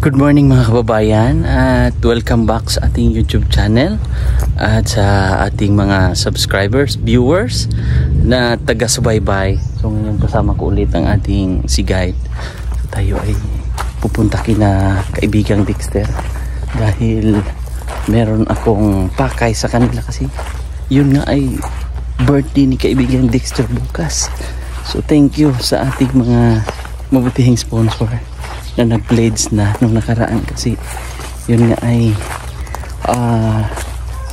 Good morning mga kababayan at welcome back sa ating YouTube channel at sa ating mga subscribers, viewers na taga-subaybay. So ngayon kasama ko ulit ang ating si guide. So tayo ay pupunta kina kaibigang Dexter dahil meron akong pakay sa kanila kasi yun nga ay birthday ni kaibigang Dexter bukas. So thank you sa ating mga mabutihing sponsor na nag-pledge na nung nakaraan kasi yun nga ay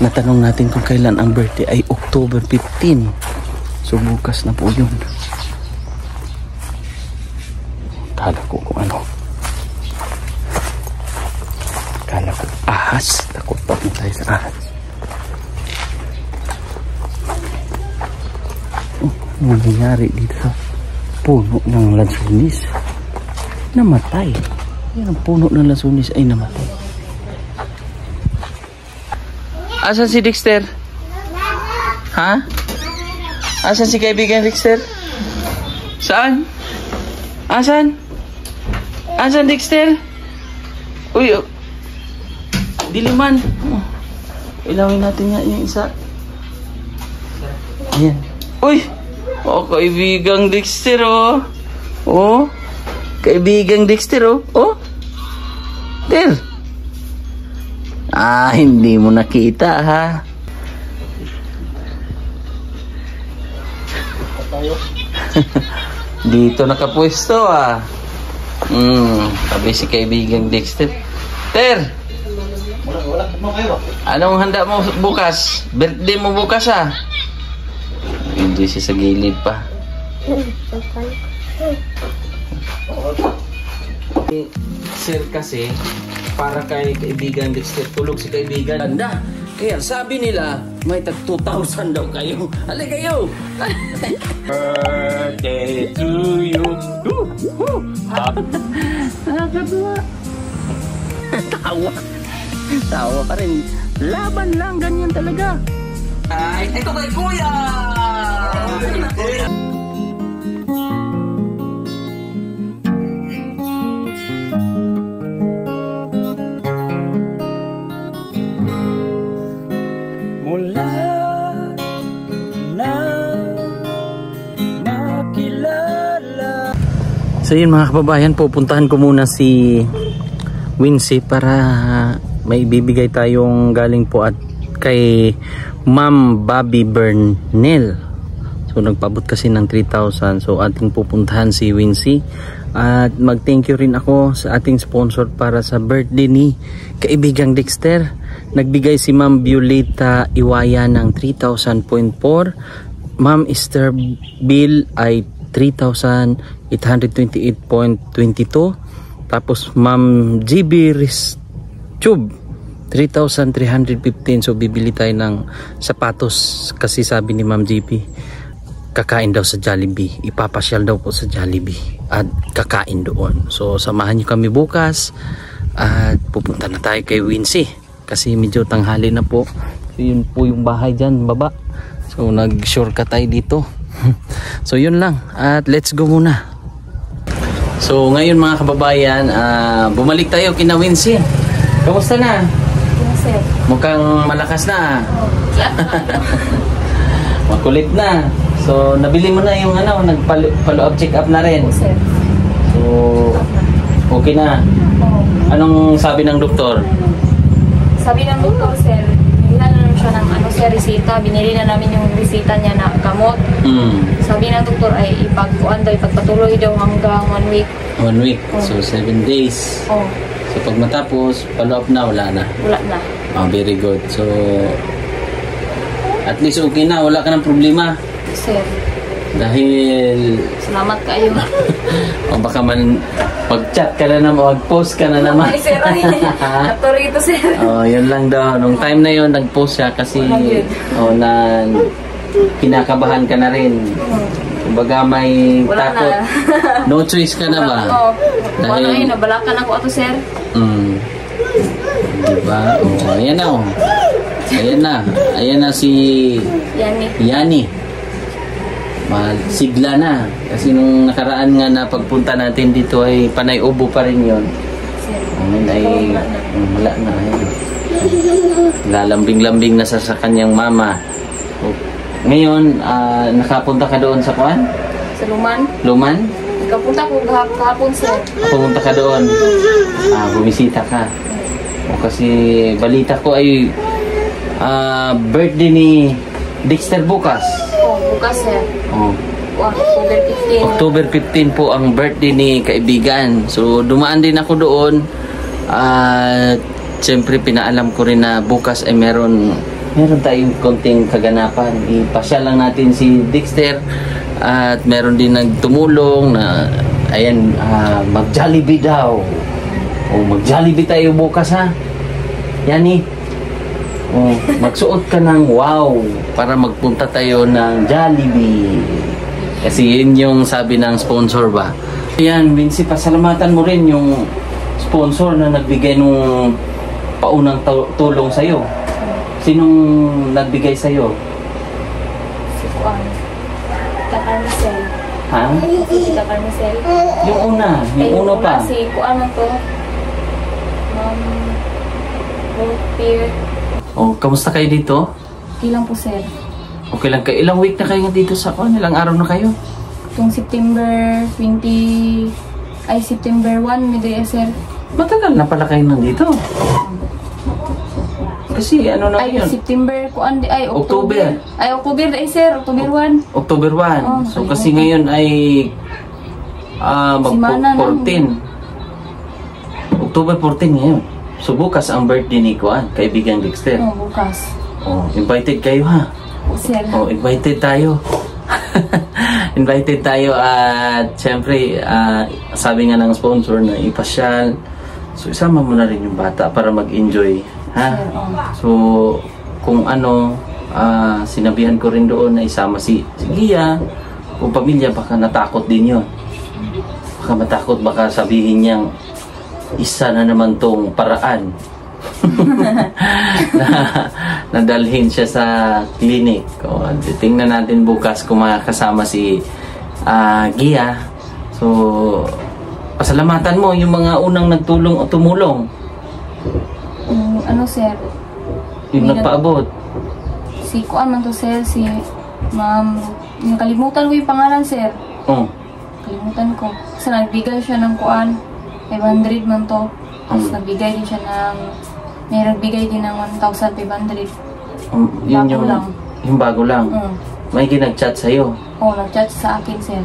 natanong natin kung kailan ang birthday ay October 15. So bukas na po yun. Kala ko kung ano, kala ko ahas. Takot pa na tayo sa ahas. Ano nangyari dito sa puno ng lansunis? Namatay. Yan ang puno ng lansunis ay namatay. Asan si Dexter? Ha? Asan si kaibigan Dexter? Saan? Asan? Asan Dexter? Uy, oh. Diliman. Oh. Ilawin natin nga yung isa. Ayan. Uy! Oh, kaibigang Dexter, oh. Oh. Kaibigang Dexter, oh. Oh. There. Ah, hindi mo nakita, ha? Dito nakapwesto, ah. Sabi si kaibigang Dexter. Ter! Anong handa mo bukas? Birthday mo bukas, ah. Hindi siya sa gilid pa. Sir kasi para kay kaibigan Dexter, tulog si kaibigan handa. Kaya sabi nila may tag 2,000 daw kayo. Halika kayo. Birthday to you. Nakakatuwa. Tawa pa rin. Laban lang, ganyan talaga. Ay, ito kay Kuya. So yun mga kababayan, pupuntahan ko muna si Wincy para may bibigay tayong galing po at kay Ma'am Bobby Bernel. So nagpabot kasi ng 3,000. So ating pupuntahan si Wincy at mag thank you rin ako sa ating sponsor para sa birthday ni kaibigang Dexter. Nagbigay si Ma'am Violeta Iwaya ng 3,000.4. Ma'am Esther Bill ay 3,828.22. Tapos Ma'am GB Ristube 3,315. So bibili tayo ng sapatos kasi sabi ni Ma'am GB kakain daw sa Jollibee, ipapasyal daw po sa Jollibee at kakain doon. So samahan niyo kami bukas at pupunta na tayo kay Wincy kasi medyo tanghali na po. So yun po yung bahay dyan baba. So nag-shortcut tayo dito. So yun lang at let's go muna. So ngayon mga kababayan, bumalik tayo kina Wincy. Kamusta na? Sir. Mukhang malakas na. Makulit na. So nabili mo na yung ano, nag-follow up check up na rin. Sir. So okay na. Anong sabi ng doktor? Sabi ng doktor, sir, hindi na naman siya ng ano, sir, resita. Binili na namin yung resita niya na gamot. Sabi ng doktor ay ipagpatuloy daw hanggang 1 week. 1 week. So 7 days. Oh. So pag matapos, follow up na, wala na. Wala na. Oh, very good. So at least okay na, wala ka ng problema. Sir. Dahil Salamat kayo. o baka man mag-chat ka na naman, mag-post ka na naman. Ay, sir, ay. Atorito, sir. Oh, yun lang daw. Nung time na yun, nag-post siya kasi na kinakabahan ka na rin. Kumbaga may wala takot. Na. No choice ka na ba? Dahil ay, nabalakan ako ato, sir. Diba? Oh, ayan na oh. Ayan na. Ayan na si Yani. Sigla na. Kasi nung nakaraan nga na pagpunta natin dito ay panay ubo pa rin yun. sir. Ngayon ay wala na. Lalambing-lambing na sa kanyang mama. Ngayon, nakapunta ka doon sa kuan? Sa Luman. Luman? Nakapunta ko kahapon sir. Pumunta ka doon? Bumisita ka. O kasi balita ko ay birthday ni Dexter bukas. Bukas sir. October 15. October 15 po ang birthday ni kaibigan. So dumaan din ako doon. Siyempre pinaalam ko rin na bukas ay meron tayong konting kaganapan. Ipasyal lang natin si Dexter at meron din nagtumulong na ayan, mag-Jollibee daw. O mag-Jollibee tayo bukas ha. Yani. Magsuot ka ng wow para magpunta tayo ng Jollibee. Kasi yun yung sabi ng sponsor ba. Ayan, Vinci, pasalamatan mo rin yung sponsor na nagbigay nung paunang tulong sa'yo. Sinong nagbigay sa'yo? Si Kuan. Tita Carmicel. Ha? Tita Carmicel. Yung una pa. Si Kuan to. Pier. Kamusta kayo dito? Ilang po sir. Okay lang kayo. Ilang week na kayo dito sa kuan? Ilang araw na kayo? Itong September 1 midday sir. Matagal na pala kayo nandito. Kasi ano na yun? September kuan October. October sir. October 1. October 1. So kasi ngayon ay mag-14. October 14 ngayon. So bukas ang birthday ni Kuan, kaibigan Dexter. Bukas. Invited kayo ha? Sir. Invited tayo. Invited tayo at syempre sabi nga ng sponsor na ipasyal. So isama mo na rin yung bata para mag-enjoy, ha? So kung ano, sinabihan ko rin doon na isama si Gia, kung pamilya baka natakot din yun. Baka matakot, baka sabihin niyang isa na naman tong paraan na dalhin siya sa clinic. Tingnan natin bukas kung makakasama si Gia. So pasalamatan mo yung mga unang nagtulong o tumulong. Ano sir? Yung nagpaabot. Si Kuan man to sir, si Ma'am. Nakalimutan ko yung pangalan sir. Kalimutan ko. Kasi nagbigay siya ng Kuan. 500 man to. Tapos nagbigay din siya ng may nagbigay din ng 1,500. Yun yung bago lang. May ginag-chat sa'yo. Nag-chat sa akin sir.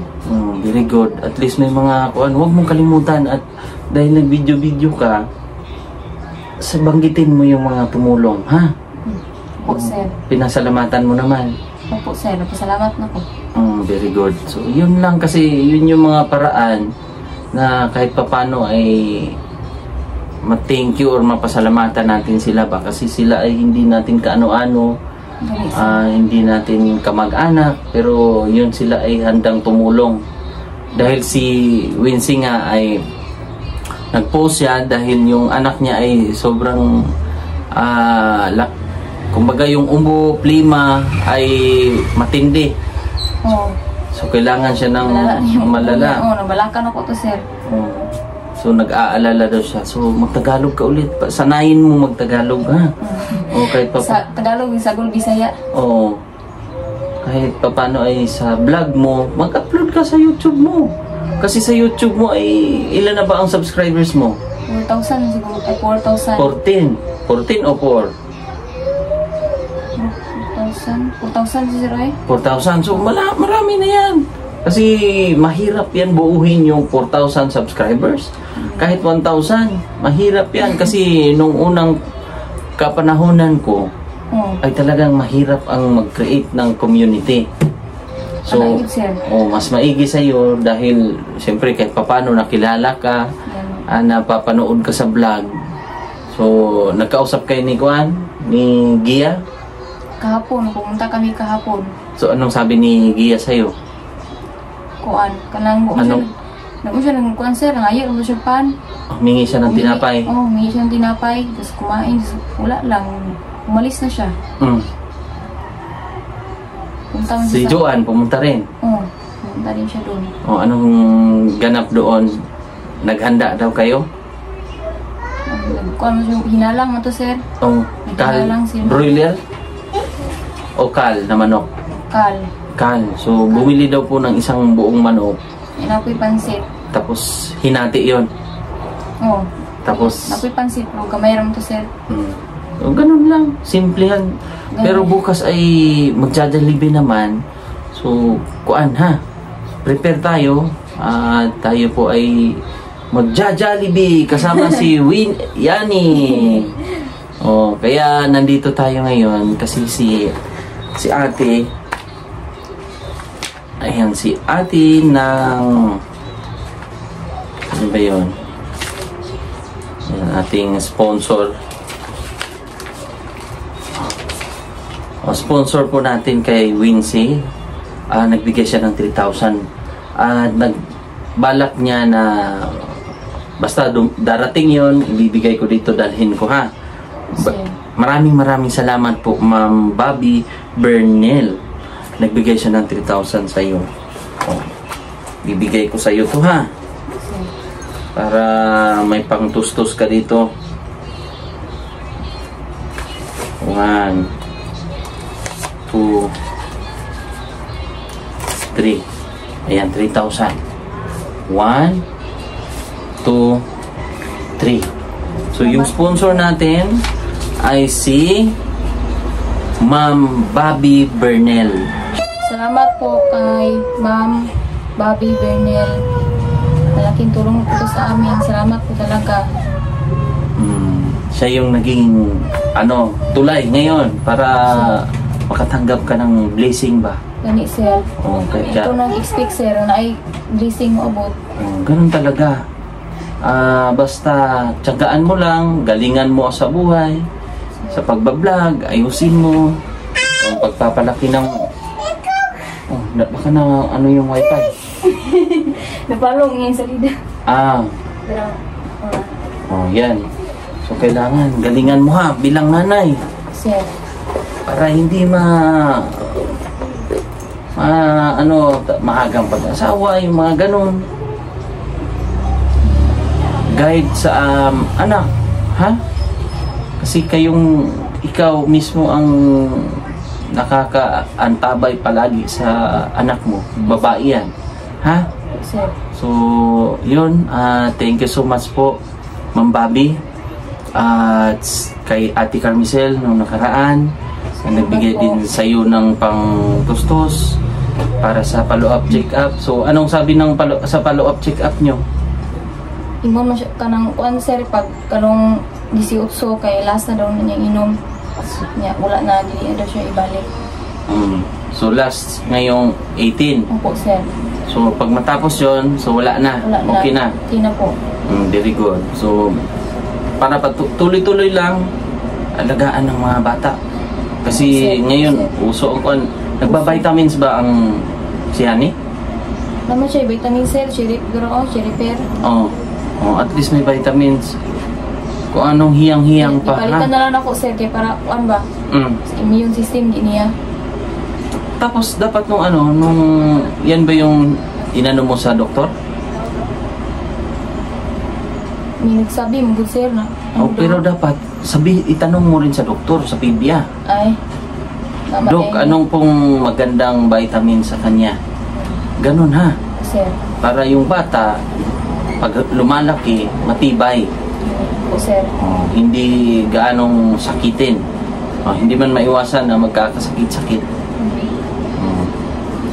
Very good. At least may mga kuan, huwag mong kalimutan at dahil nag-video ka, banggitin mo yung mga tumulong, ha? Opo sir. Pinasalamatan mo naman. Opo sir, napasalamat na ko. Very good. So yun lang kasi yun yung mga paraan na kahit papano ay ma-thank you or mapasalamatan natin sila ba kasi sila ay hindi natin kaano-ano, hindi natin kamag-anak, pero yun sila ay handang tumulong. Dahil si Wincy nga ay nag-post siya dahil yung anak niya ay sobrang kumbaga yung umbo plima ay matindi. So, kailangan siya ng malala. Nabalakan ako to, sir. So, nag-aalala daw siya. So, magtagalog ka ulit. Sanayin mo magtagalog, ha? Kahit sa Tagalog, sa Bisaya. Kahit paano ay sa vlog mo, mag-upload ka sa YouTube mo. Kasi sa YouTube mo ay ilan na ba ang subscribers mo? 4,000 siguro. 4,000. 14 o 4? 4,000 si Sir Roy? 4,000. So, marami na yan. Kasi mahirap yan buuhin yung 4,000 subscribers. Kahit 1,000, mahirap yan. Kasi nung unang kapanahonan ko, ay talagang mahirap ang mag-create ng community. So, mas maigi sa'yo dahil siyempre kahit papano nakilala ka, napapanood ka sa vlog. So, nagkausap kayo ni Kuan, ni Gia? Kahapon, pumunta kami kahapon. So, anong sabi ni Gia sa'yo? Kuan, kanang mo siya ng kuan sir, ngayon mo siya pan. Humingi siya ng tinapay? Humingi siya ng tinapay, tapos kumain, wala lang, umalis na siya. Si Joanne, pumunta rin? Pumunta rin siya doon. Anong ganap doon? Naghanda daw kayo? Kuan mo hinalang mo to sir. Oh, kal. Hinalang sir. Broiler? O kal na manok? Kal. Kal. So, bumili daw po ng isang buong manok. Inapoy pansit. Tapos, hinati yon. Oh. Tapos, Napoy pansit mo. Kamay ram to sir. So, ganun lang. Simple yan. Pero bukas ay magja-Jollibee naman. So, kuan ha. Prepare tayo. Tayo po ay magja-Jollibee kasama si Yani. Oh, kaya nandito tayo ngayon kasi si ate, ayan, si ate ng, ano ba yun? Ayan, ating sponsor. Sponsor po natin kay Wincy. Nagbigay siya ng 3,000. Nagbalak niya na basta darating yon, ibibigay ko dito, dalhin ko ha. Maraming salamat po, Ma'am Bobby Bernel. Nagbigay siya ng 3,000 sa iyo. Oh, bibigay ko sa iyo to ha. Para may pangtustos ka dito. 1, 2, 3. Ayan, 3,000. 1, 2, 3. So, yung sponsor natin ay si Ma'am Bobby Bernel. Salamat po kay Ma'am Bobby Bernel. Malaking tulong po ito sa amin. Salamat po talaga. Siya yung naging tulay ngayon para makatanggap ka ng blessing ba? Gani sir. Okay, ito nag-expect sir na ay blessing mo abot. Ganun talaga. Basta tiyagaan mo lang, galingan mo sa buhay, sa pagbablog, ayusin mo, ang pagpapalaki ng baka na yung wifi. Napalong yung salida. Yan. So kailangan galingan mo ha bilang nanay. Sir. Para hindi maagang pag-asawa, yung mga ganun. Guide sa anak, ha? Kasi ikaw mismo ang nakakaantabay palagi sa anak mo, babae yan, ha? Sir. So, yun, thank you so much po, Ma'am Bobby, at kay Ate Carmicel nung nakaraan, nagbigay din sa iyo ng pang-tustos para sa follow-up check-up. So, anong sabi sa follow-up check-up nyo? Imo man siya kanang kuan sir pag kanong 18 kay last na daw na niya inom. Nya wala na dili daw siya ibalik. So last ngayong 18. Opo sir. So pag matapos 'yon, so wala na. Okay na. Okay na po. Very good. So para tuloy-tuloy lang alagaan ng mga bata. Kasi sir, ngayon uso ang kuan. Nagba-vitamins ba ang si Yani? Naman siya vitamin sir, cherry pear. At least may vitamins. Kung anong hiyang-hiyang pa, ipalitan na lang ako, sir, kaya para, ba? Sa immune system, di niya. Tapos, dapat yan ba yung inano mo sa doktor? May nagsabi mo, good sir, na. Pero dapat, itanong mo rin sa doktor, sa PBA. Ay. Dok, anong pong magandang vitamin sa kanya? Ganun, ha? Sir. Para yung bata, pag lumalaki, matibay. Sir. Hindi gaanong sakitin. Hindi man maiwasan na magkakasakit-sakit.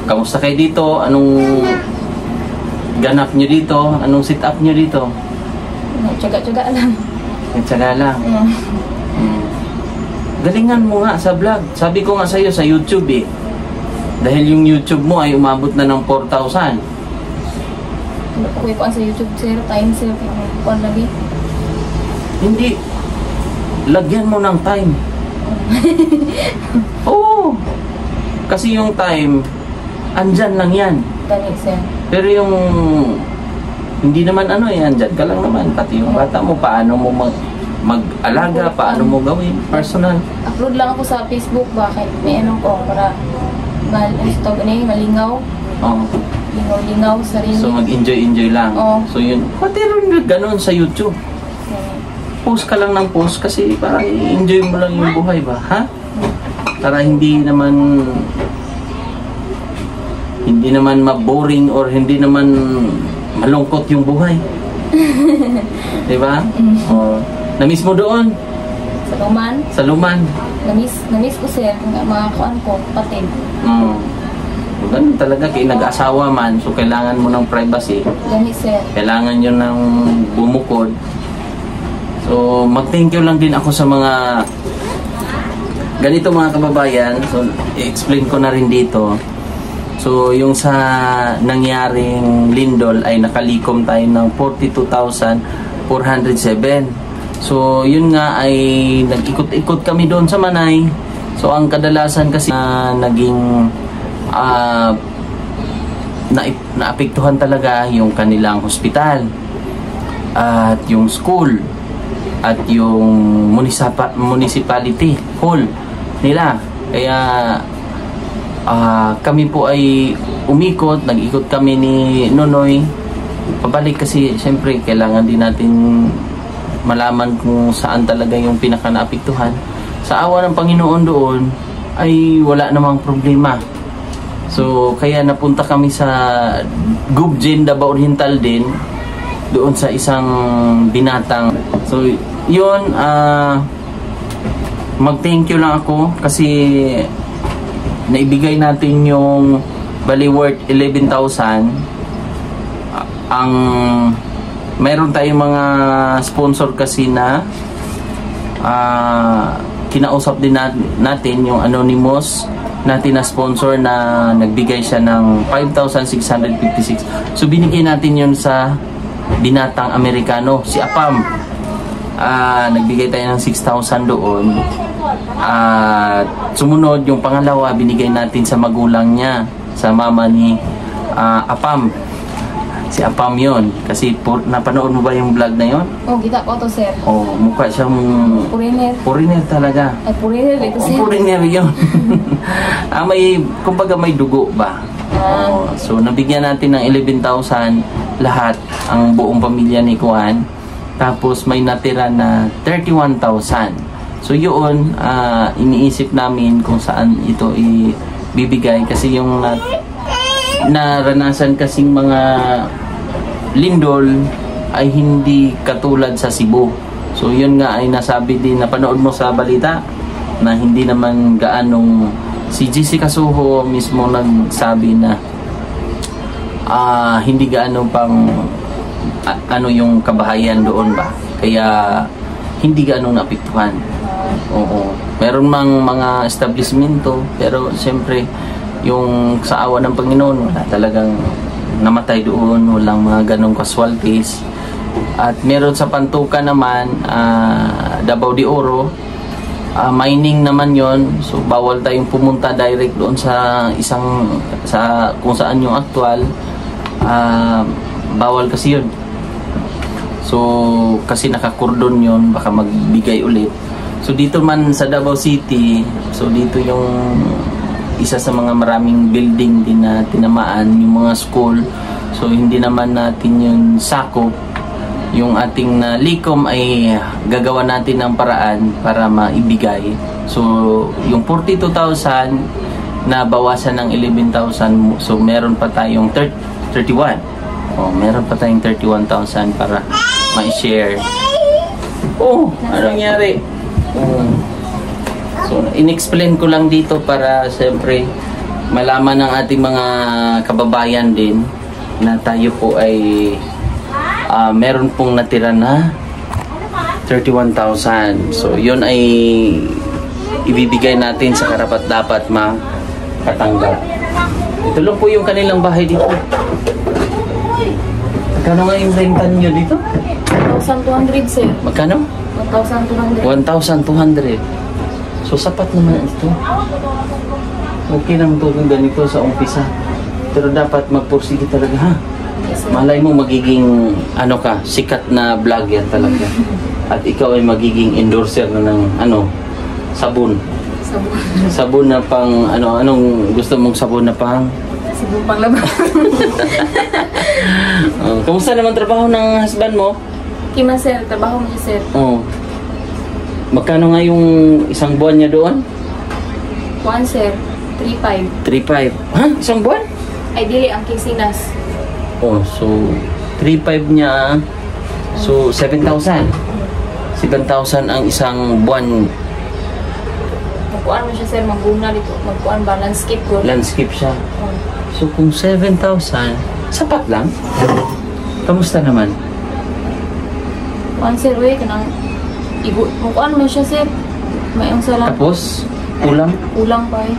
Kamusta kayo dito? Anong ganap nyo dito? Anong sit-up nyo dito? Tsaga-tsaga lang. Tsaga lang. Galingan mo nga sa vlog. Sabi ko nga sa'yo sa YouTube eh. Dahil yung YouTube mo ay umabot na ng 4,000. Kuya ko sa YouTube sir, time sir, kuan lagi. Hindi. Lagyan mo ng time. Oo. Kasi yung time, andyan lang yan. Gani sir. Pero yung hindi naman andyan ka lang naman. Pati yung bata mo, paano mo mag-alaga, paano mo gawin, personal. Upload lang ako sa Facebook bakit may ko para malingaw. Lingaw, sarili. So mag-enjoy lang. Oo. So yun, pati rin ganun sa YouTube. post ka lang ng post kasi parang enjoy mo lang yung buhay ba, ha? Para hindi naman ma-boring or hindi naman malungkot yung buhay. Diba? Oh, na-miss mo doon? Sa Luman? Sa Luman? Na-miss ko sir, mga kuan ko, patid. Ganun talaga, kaya nag-asawa man, so kailangan mo ng privacy. Gani sir. Kailangan nyo ng bumukod. So, mag-thank you lang din ako sa mga ganito mga kababayan. So, i-explain ko na rin dito. So, yung sa nangyaring lindol ay nakalikom tayo ng 42,407. So, yun nga ay nag-ikot-ikot kami doon sa Manay. So, ang kadalasan kasi naging naapektuhan talaga yung kanilang hospital at yung school at yung municipality hall nila. Kaya kami po ay umikot, nag-ikot kami ni Nonoy pabalik kasi siyempre kailangan din natin malaman kung saan talaga yung pinaka naapektuhan. Sa awa ng Panginoon doon ay wala namang problema. So kaya napunta kami sa Gubjin, Davao Oriental din, doon sa isang binatang. So yun, mag-thank you lang ako kasi naibigay natin yung bali worth 11,000. Ang mayroon tayong mga sponsor kasi na kinausap din natin yung anonymous natin na sponsor na nagbigay siya ng 5,656. So binigay natin yun sa binatang Amerikano, si Apam. Nagbigay tayo ng 6,000 doon. Sumunod yung pangalawa, binigay natin sa magulang niya, sa mama ni Apam. Si Apam yun. Kasi napanood mo ba yung vlog na yun? Oh, kita ko to sir. Oh, mukha siyang Foreigner. Foreigner talaga. Ay, foreigner ito sir. Foreigner yun. Kumbaga may dugo ba? So nabigyan natin ng 11,000 lahat, ang buong pamilya ni Kuan. Tapos may natira na 31,000. So yun, iniisip namin kung saan ito ibibigay kasi yung naranasan kasing mga lindol ay hindi katulad sa Cebu. So yun nga ay nasabi din, napanood mo sa balita na hindi naman gaanong, si Jessica Soho mismo nagsabi na hindi gaano pang ano yung kabahayan doon ba, kaya hindi gaano naapektuhan. Oo, meron mang mga establishmento pero siyempre yung sa awa ng Panginoon wala talagang namatay doon, walang mga ganong casualties. At meron sa Pantukan naman, Davao de Oro, mining naman yon, so bawal tayong pumunta direct doon sa kung saan yung actual, bawal kasi yun. So kasi nakakordon yun, baka magbigay ulit. So dito man sa Davao City, so dito yung isa sa mga maraming building din na tinamaan, yung mga school. So hindi naman natin yun sakop. Yung ating likom ay gagawa natin ng paraan para maibigay. So yung 42,000 na bawasan ng 11,000, so meron pa tayong 31. Meron pa tayong 31,000 para ma-share. Ano nangyari? So, in-explain ko lang dito para siyempre malaman ng ating mga kababayan din na tayo po ay meron pong natira na 31,000. So, yun ay ibibigay natin sa karapat-dapat makatanggap. Ito lang po yung kanilang bahay dito. Magkano nga yung renta nyo dito? 1,200 sir. Magkano? 1,200. 1,200. So, sapat naman ito. Okay lang ito ganito sa umpisa. Pero dapat magpursige talaga, ha? Yes, Malay mo magiging, sikat na vlogger talaga. At ikaw ay magiging endorser na ng, sabon. Sabon na pang, anong gusto mong sabon na pang? Sabon pang laban. Kamusta naman trabaho ng husband mo? Kima sir, trabaho mo siya sir. Magkano nga yung isang buwan niya doon? Kuan sir, 3.5. 3.5. Ha? Isang buwan? Ay dili ang kisinas. Oh, so 3.5 niya. So 7,000. 7,000 ang isang buwan. Magkuan mo siya sir, magbuna dito. Magkuan ba, landscape ko. Landscape siya. Oh. So kung 7,000, sapat lang. Kamusta naman? Kuan sir, we, kanang igo. Magkuan mo siya sir. May ang salang. Tapos, ulam? Ulang pa eh.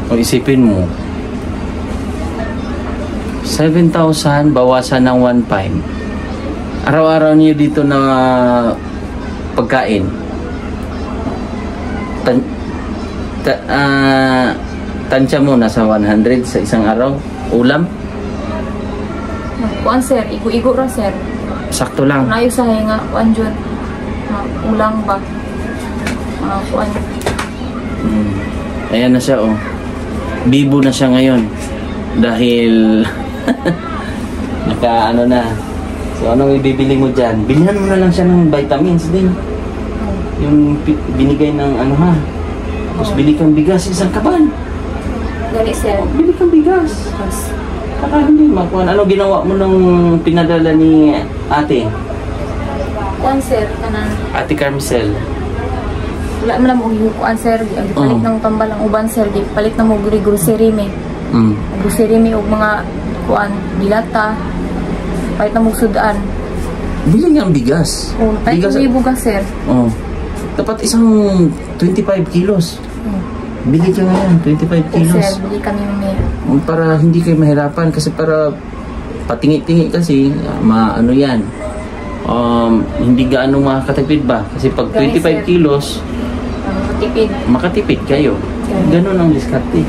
O isipin mo, 7,000 bawasan ng 1.5. Araw-araw niyo dito na pagkain. Tansya mo nasa 100 sa isang araw. Ulam? Kuan sir, igo-igo ra sir. Sakto lang. Nayo sa hinga, kuan dyan. Ulang ba? Kuan. Ayan na siya, oh. Bibo na siya ngayon. Dahil naka ano na. So anong ibibili mo dyan? Bilhan mo na lang siya ng vitamins din. Yung binigay ng ano ha. Tapos bili kang bigas isang kaban. Gali sir. Bili kang bigas. Para hindi makuha. Ano ginawa mo nung pinadala ni ate? Kuan sir, kanan. Ate Carmicel. Wala mo lang mo kuan sir. Palit ng tambal ang uban sir. Palit na mo grocery me. Grocery me og mga kuan dilata. Palit na mo sudan. Bili nga ang bigas. Oh, palit ng bugas sir. Oh. Dapat isang 25 kilos. Bili ka ngayon, 25 kilos. Sir, bili kami mamaya. Para hindi kayo mahirapan kasi para patingi-tingi kasi ano yan. Hindi gaano makakatipid ba? Kasi pag 25 kilos, makatipid kayo. Ganon ang diskarte.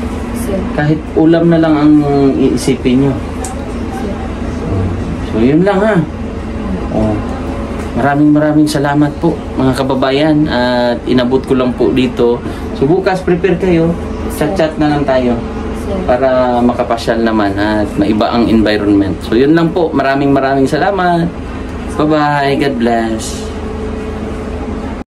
Kahit ulam na lang ang iisipin nyo. So yun lang ha. Maraming salamat po mga kababayan at inabot ko lang po dito. So bukas prepare kayo, chat-chat na lang tayo para makapasyal naman at maiba ang environment. So yun lang po, maraming salamat. Bye-bye, God bless.